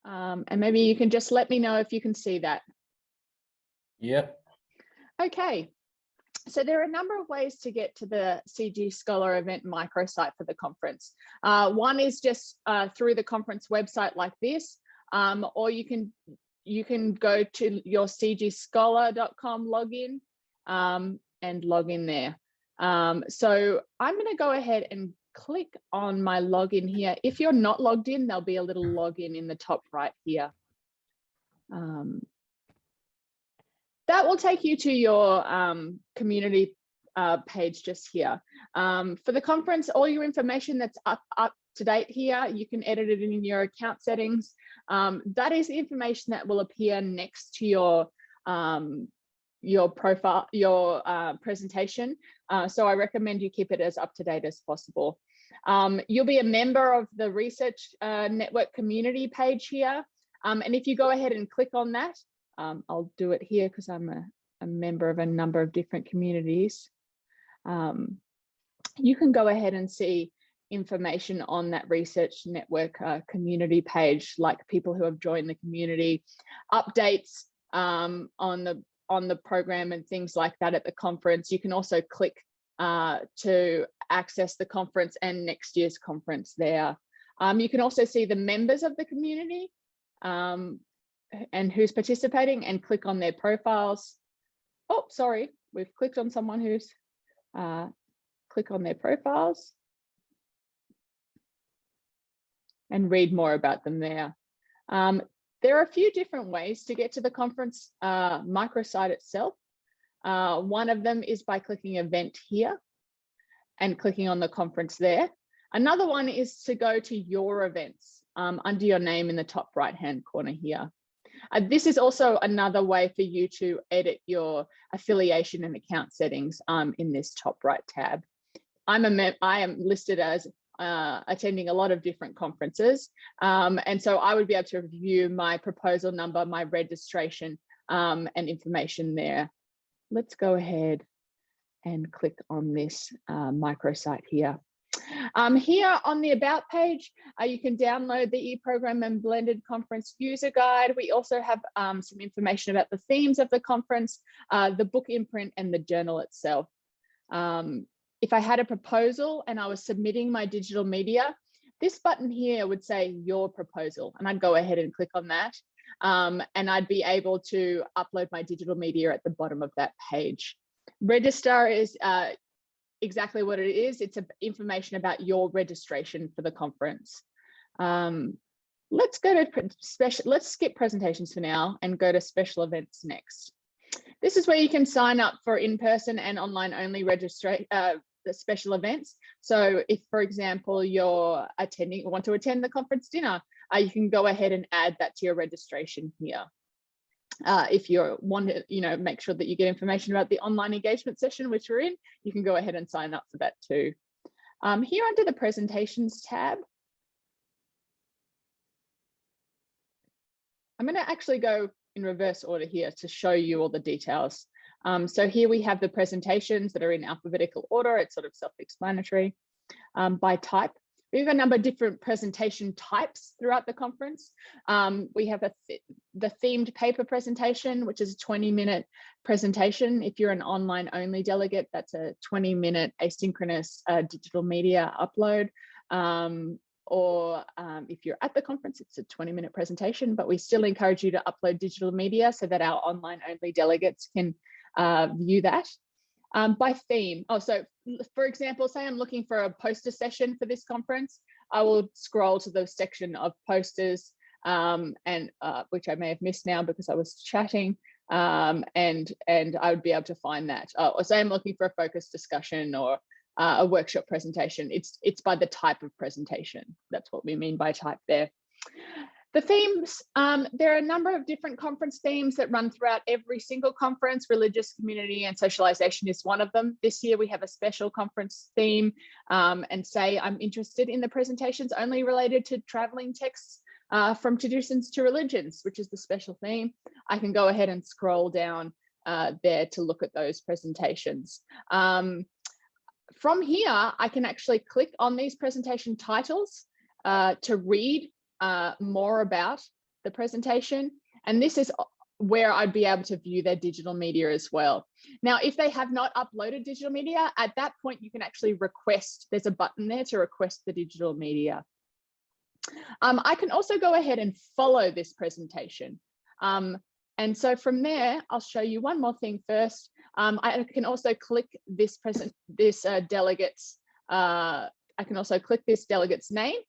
And maybe you can just let me know if you can see that. Yep. Okay. So there are a number of ways to get to the CG Scholar event microsite for the conference. One is just through the conference website like this, or you can go to your cgscholar.com login and log in there. So I'm going to go ahead and click on my login here. If you're not logged in, there'll be a little login in the top right here. That will take you to your community page just here. For the conference, all your information that's up to date here, you can edit it in your account settings. That is the information that will appear next to your profile, your presentation. So I recommend you keep it as up to date as possible. You'll be a member of the Research Network community page here. And if you go ahead and click on that, I'll do it here because I'm a member of a number of different communities. You can go ahead and see information on that Research Network community page, like people who have joined the community, updates on the program and things like that at the conference. You can also click to access the conference and next year's conference there. You can also see the members of the community and who's participating, and click on their profiles. Oh, sorry, we've clicked on someone who's click on their profiles and read more about them there. There are a few different ways to get to the conference microsite itself. One of them is by clicking event here and clicking on the conference there. Another one is to go to your events under your name in the top right-hand corner here. This is also another way for you to edit your affiliation and account settings in this top right tab. I am listed as attending a lot of different conferences, and so I would be able to review my proposal number, my registration, and information there. Let's go ahead and click on this microsite here. Here on the About page, you can download the eProgram and Blended Conference User Guide. We also have some information about the themes of the conference, the book imprint, and the journal itself. If I had a proposal and I was submitting my digital media, this button here would say Your Proposal, and I'd go ahead and click on that, and I'd be able to upload my digital media at the bottom of that page. Register is exactly what it is. It's information about your registration for the conference. Let's go to let's skip presentations for now and go to special events next. This is where you can sign up for in-person and online only the special events. So if, for example, you're want to attend the conference dinner, you can go ahead and add that to your registration here. If you want to, make sure that you get information about the online engagement session, which we're in, you can go ahead and sign up for that too. Here under the presentations tab, I'm going to actually go in reverse order here to show you all the details. So here we have the presentations that are in alphabetical order. It's sort of self-explanatory. By type, we have a number of different presentation types throughout the conference. We have the themed paper presentation, which is a 20-minute presentation. If you're an online only delegate, that's a 20-minute asynchronous digital media upload. Or if you're at the conference, it's a 20-minute presentation, but we still encourage you to upload digital media so that our online only delegates can view that. By theme. So for example, say I'm looking for a poster session for this conference, I will scroll to the section of posters, and which I may have missed now because I was chatting, and I would be able to find that. Or say I'm looking for a focus discussion or a workshop presentation. It's by the type of presentation. That's what we mean by type there. The themes, there are a number of different conference themes that run throughout every single conference. Religious, community, and socialization is one of them. This year we have a special conference theme, and say I'm interested in the presentations only related to traveling texts from traditions to religions, which is the special theme. I can go ahead and scroll down there to look at those presentations. From here, I can actually click on these presentation titles to read more about the presentation, and this is where I'd be able to view their digital media as well. Now, if they have not uploaded digital media, at that point, you can actually request, there's a button there to request the digital media. I can also go ahead and follow this presentation. And so from there, I'll show you one more thing first. I can also click this delegate's, I can also click this delegate's name,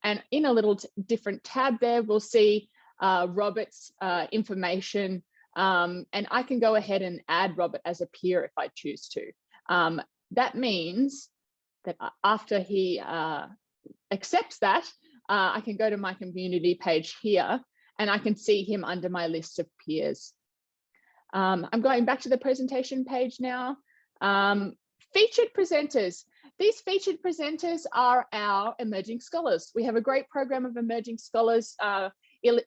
and in a little different tab there, we'll see Robert's information, and I can go ahead and add Robert as a peer if I choose to. That means that after he accepts that, I can go to my community page here, and I can see him under my list of peers. I'm going back to the presentation page now. Featured presenters. These featured presenters are our emerging scholars. We have a great program of emerging scholars,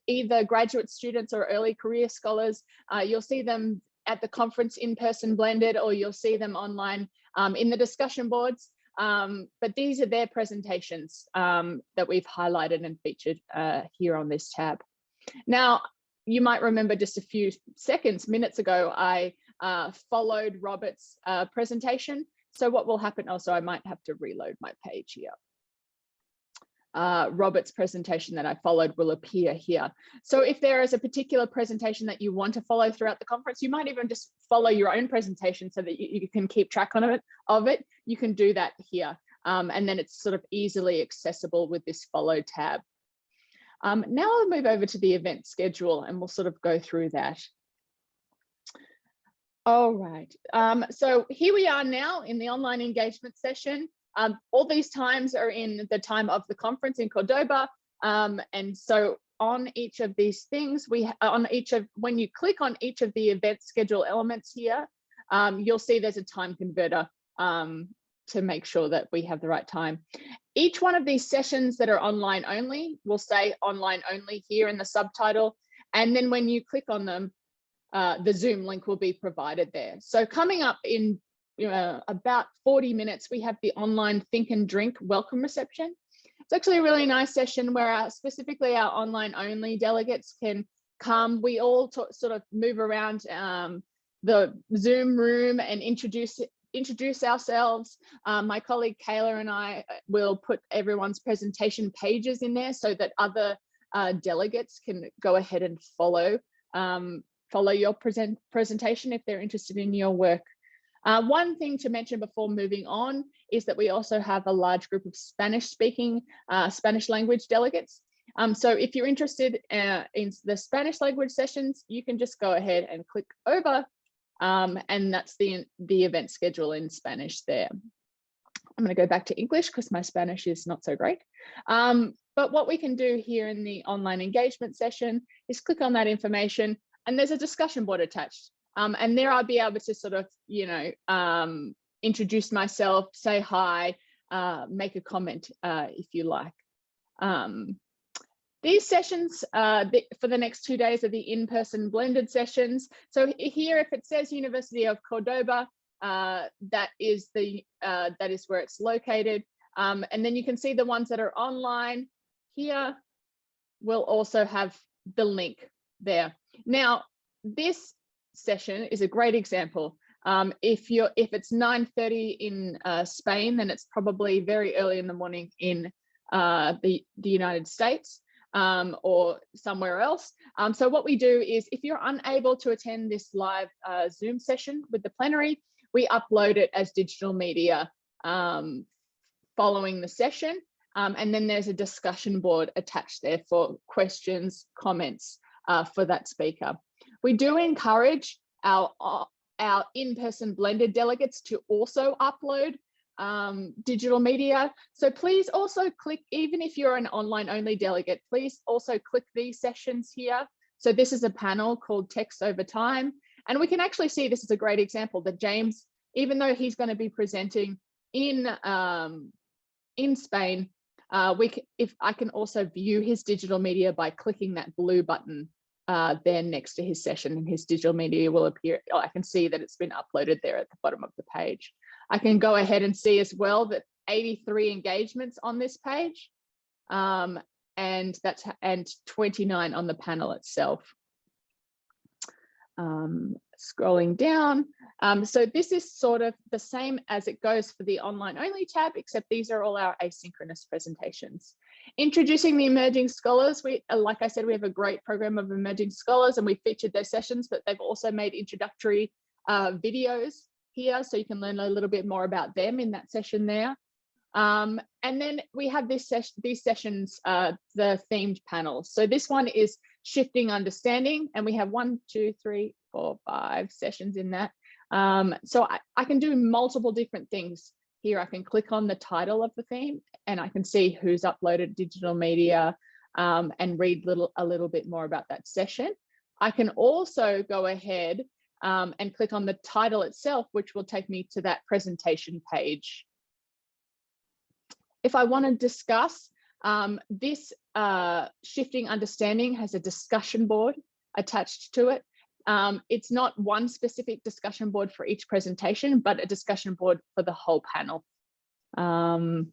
either graduate students or early career scholars. You'll see them at the conference in-person blended, or you'll see them online in the discussion boards. But these are their presentations that we've highlighted and featured here on this tab. Now, you might remember just a few minutes ago, I followed Robert's presentation. So what will happen also, I might have to reload my page here. Robert's presentation that I followed will appear here. So if there is a particular presentation that you want to follow throughout the conference, you might even just follow your own presentation so that you can keep track of it. You can do that here. And then it's sort of easily accessible with this follow tab. Now I'll move over to the event schedule and we'll sort of go through that. All right, so here we are now in the online engagement session. All these times are in the time of the conference in Cordoba. And so on each of these things, when you click on each of the event schedule elements here, you'll see there's a time converter to make sure that we have the right time. Each one of these sessions that are online only will say online only here in the subtitle. And then when you click on them, the Zoom link will be provided there. So coming up in about 40 minutes, we have the online Think and Drink welcome reception. It's actually a really nice session where specifically our online only delegates can come. We all sort of move around the Zoom room and introduce ourselves. My colleague Kayla and I will put everyone's presentation pages in there so that other delegates can go ahead and follow your presentation if they're interested in your work. One thing to mention before moving on is that we also have a large group of Spanish-speaking, Spanish language delegates. So if you're interested in the Spanish language sessions, you can just go ahead and click over, and that's the event schedule in Spanish there. I'm going to go back to English because my Spanish is not so great. But what we can do here in the online engagement session is click on that information, and there's a discussion board attached. And there I'll be able to sort of, introduce myself, say hi, make a comment if you like. These sessions for the next 2 days are the in-person blended sessions. So here, if it says University of Cordoba, that is where it's located. And then you can see the ones that are online here will also have the link there. Now, this session is a great example. If it's 9:30 in Spain, then it's probably very early in the morning in the United States or somewhere else. So what we do is, if you're unable to attend this live Zoom session with the plenary, we upload it as digital media following the session. And then there's a discussion board attached there for questions, comments for that speaker. We do encourage our in-person blended delegates to also upload digital media. So please also click, even if you're an online only delegate, please also click these sessions here. So this is a panel called Text Over Time. And we can actually see, this is a great example that James, even though he's going to be presenting in Spain, if I can also view his digital media by clicking that blue button there next to his session, and his digital media will appear. I can see that it's been uploaded there at the bottom of the page. I can go ahead and see as well that 83 engagements on this page. and 29 on the panel itself. Scrolling down. So this is sort of the same as it goes for the online only tab, except these are all our asynchronous presentations. Introducing the emerging scholars. Like I said, we have a great program of emerging scholars and we featured their sessions, but they've also made introductory videos here, so you can learn a little bit more about them in that session there. And then we have these sessions, the themed panels. So this one is shifting understanding, and we have 1, 2, 3, 4, 5 sessions in that. So I can do multiple different things here. I can click on the title of the theme and I can see who's uploaded digital media and read a little bit more about that session. I can also go ahead and click on the title itself, which will take me to that presentation page. If I want to discuss this shifting understanding has a discussion board attached to it. It's not one specific discussion board for each presentation, but a discussion board for the whole panel. And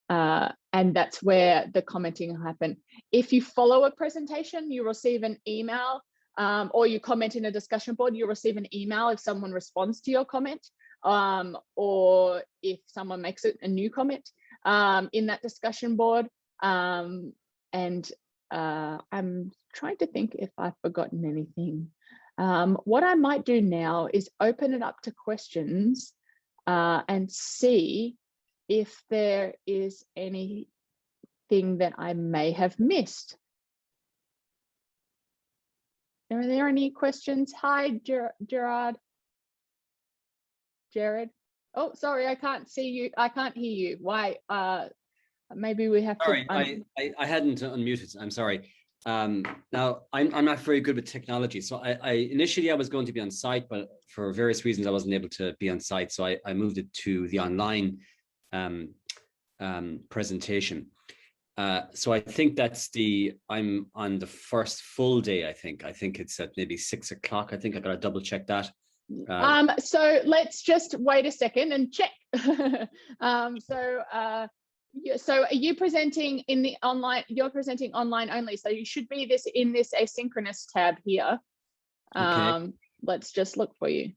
that's where the commenting will happen. If you follow a presentation, you receive an email, or you comment in a discussion board, you'll receive an email if someone responds to your comment, or if someone makes a new comment in that discussion board. I'm trying to think if I've forgotten anything. What I might do now is open it up to questions and see if there is anything that I may have missed. Are there any questions? Hi, Jared. Oh, sorry, I can't see you. I can't hear you. Why? Maybe we have sorry, to. I hadn't unmuted. I'm sorry. Now I'm not very good with technology, so initially I was going to be on site, but for various reasons I wasn't able to be on site, so I moved it to the online presentation. So I think I'm on the first full day. I think it's at maybe 6 o'clock. I think I gotta double check that. So let's just wait a second and check. So are you presenting in the online? You're presenting online only, so you should be in this asynchronous tab here. Okay. Let's just look for you.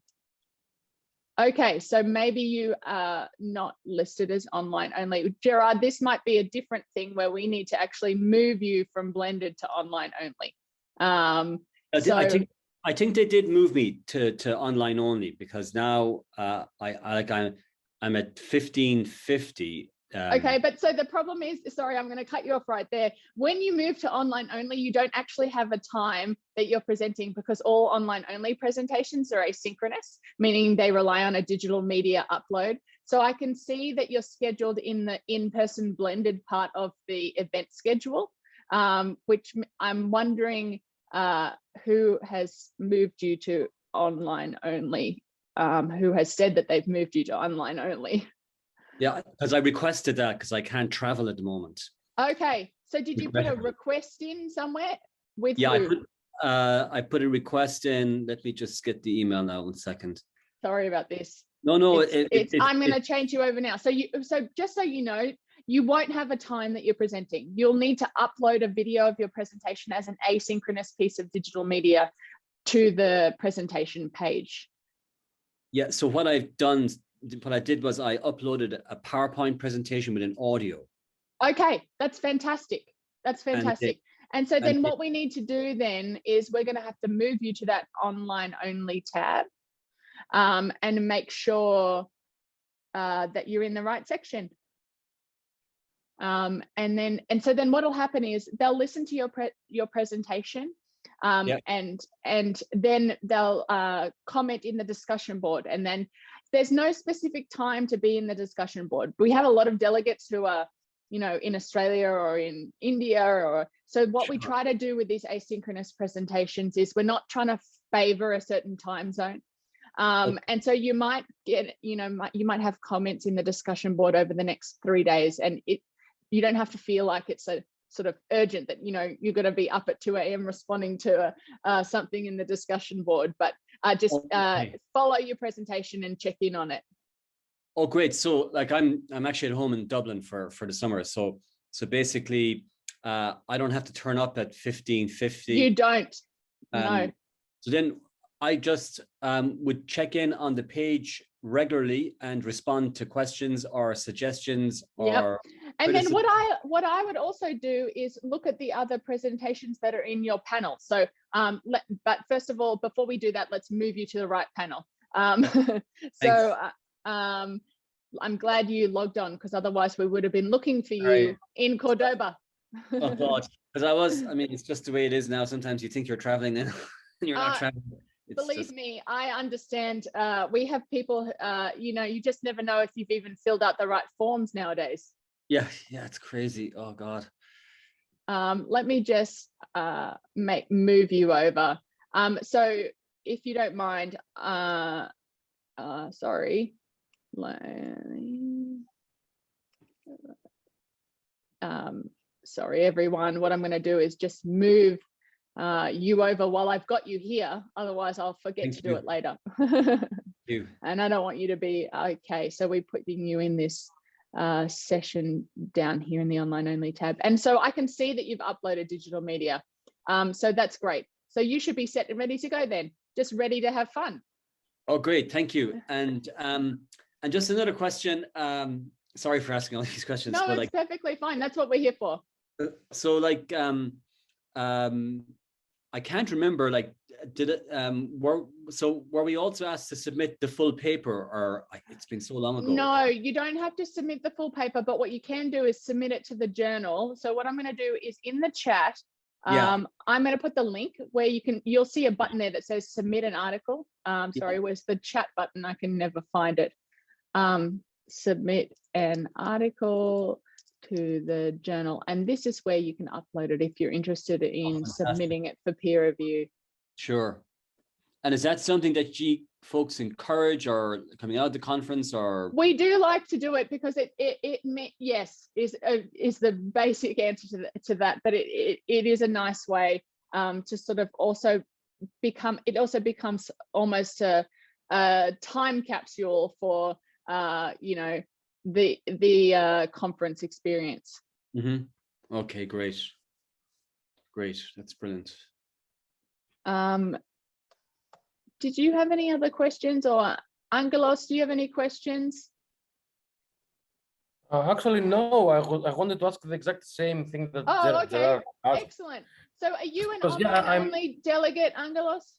Okay, so maybe you are not listed as online only. Gerard, this might be a different thing where we need to actually move you from blended to online only. I think they did move me to online only, because now I'm at 1550. Okay, but so the problem is, sorry, I'm going to cut you off right there. When you move to online only, you don't actually have a time that you're presenting, because all online only presentations are asynchronous, meaning they rely on a digital media upload. So I can see that you're scheduled in the in-person blended part of the event schedule, which I'm wondering who has moved you to online only, who has said that they've moved you to online only. Yeah, because I requested that because I can't travel at the moment. Okay, so did you put a request in somewhere with Yeah, who? I put a request in. Let me just get the email now. 1 second. Sorry about this. No, I'm going to change you over now. So just so you know, you won't have a time that you're presenting. You'll need to upload a video of your presentation as an asynchronous piece of digital media to the presentation page. Yeah, so what I did was I uploaded a PowerPoint presentation with an audio. Okay, that's fantastic. That's fantastic. And so then what we need to do then is we're going to have to move you to that online only tab and make sure that you're in the right section. And so then what will happen is they'll listen to your presentation, and then they'll comment in the discussion board. And then there's no specific time to be in the discussion board. We have a lot of delegates who are, in Australia or in India, so what we try to do with these asynchronous presentations is we're not trying to favor a certain time zone. And so you might get, you might have comments in the discussion board over the next 3 days, and you don't have to feel like it's a sort of urgent that, you're going to be up at 2 a.m. responding to something in the discussion board, but just follow your presentation and check in on it. Oh, great. So like I'm actually at home in Dublin for the summer. So basically I don't have to turn up at 15:50. You don't. No. So then I just would check in on the page regularly and respond to questions or suggestions or And then criticism. what I would also do is look at the other presentations that are in your panel. So but first of all, before we do that, let's move you to the right panel. I'm glad you logged on, because otherwise we would have been looking for you in Cordoba. Oh God, because I mean, it's just the way it is now. Sometimes you think you're traveling and you're not traveling. Believe me, I understand. We have people, you just never know if you've even filled out the right forms nowadays. Yeah, it's crazy. Oh God. Let me just move you over. So if you don't mind, sorry. Sorry, everyone. What I'm going to do is just move you over while I've got you here. Otherwise, I'll forget to do it later. And I don't want you to be okay. So we're putting you in this session down here in the online only tab. And so I can see that you've uploaded digital media. So that's great. So you should be set and ready to go then, just ready to have fun. Oh, great. Thank you. And just another question. Sorry for asking all these questions. No, but it's perfectly fine. That's what we're here for. So I can't remember, did it, were we also asked to submit the full paper, or it's been so long ago? No, you don't have to submit the full paper, but what you can do is submit it to the journal. So what I'm going to do is in the chat, I'm going to put the link where you'll see a button there that says submit an article. Sorry, where's the chat button? I can never find it. Submit an article to the journal, and this is where you can upload it if you're interested in submitting it for peer review. Sure. And is that something that you folks encourage, or coming out of the conference, or? We do like to do it because yes is the basic answer to that, but it is a nice way to sort of also becomes almost a time capsule for the conference experience. Okay, great. That's brilliant. Did you have any other questions, or Angelos, do you have any questions? Actually, no. I wanted to ask the exact same thing that. Okay, excellent. So are you an online-only delegate, Angelos?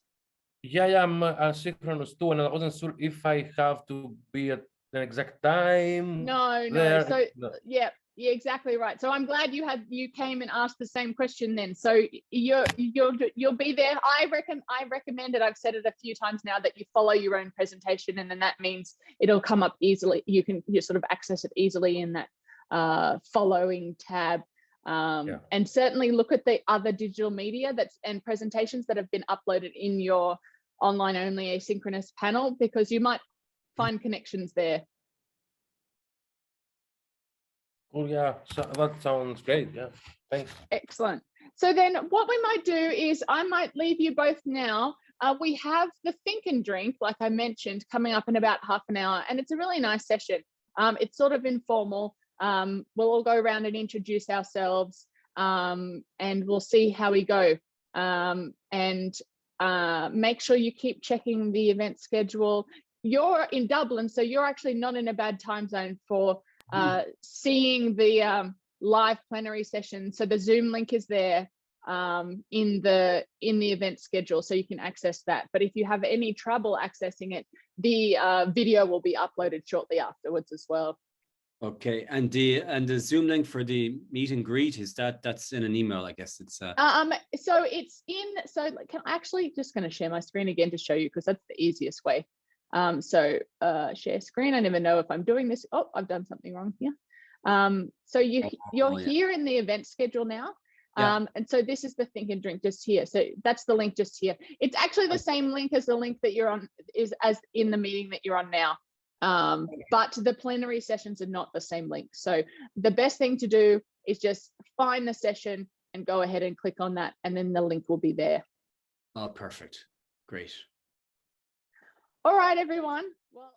Yeah, I'm asynchronous too, and I wasn't sure if I have to be at the exact time. No. So yeah, exactly right. So I'm glad you came and asked the same question then. So you'll be there. I recommend it. I've said it a few times now, that you follow your own presentation, and then that means it'll come up easily. You sort of access it easily in that following tab. And certainly look at the other digital media and presentations that have been uploaded in your online only asynchronous panel, because you might find connections there. Oh yeah, so that sounds great. Yeah, thanks. Excellent. So then what we might do is I might leave you both now. We have the Think and Drink, like I mentioned, coming up in about half an hour, and it's a really nice session. It's sort of informal. We'll all go around and introduce ourselves, and we'll see how we go. Make sure you keep checking the event schedule. You're in Dublin, so you're actually not in a bad time zone for seeing the live plenary session. So the Zoom link is there in the event schedule, so you can access that. But if you have any trouble accessing it, the video will be uploaded shortly afterwards as well. Okay, and the Zoom link for the meet and greet, that's in an email, I guess. It's so it's in. So I'm actually just going to share my screen again to show you, because that's the easiest way. Share screen. I never know if I'm doing this. Oh, I've done something wrong here. So you're here in the event schedule now. And so this is the Think and Drink just here. So that's the link just here. It's actually the same link as the link that you're on, as in the meeting that you're on now. But the plenary sessions are not the same link. So the best thing to do is just find the session and go ahead and click on that, and then the link will be there. Oh, perfect. Great. All right, everyone. Well.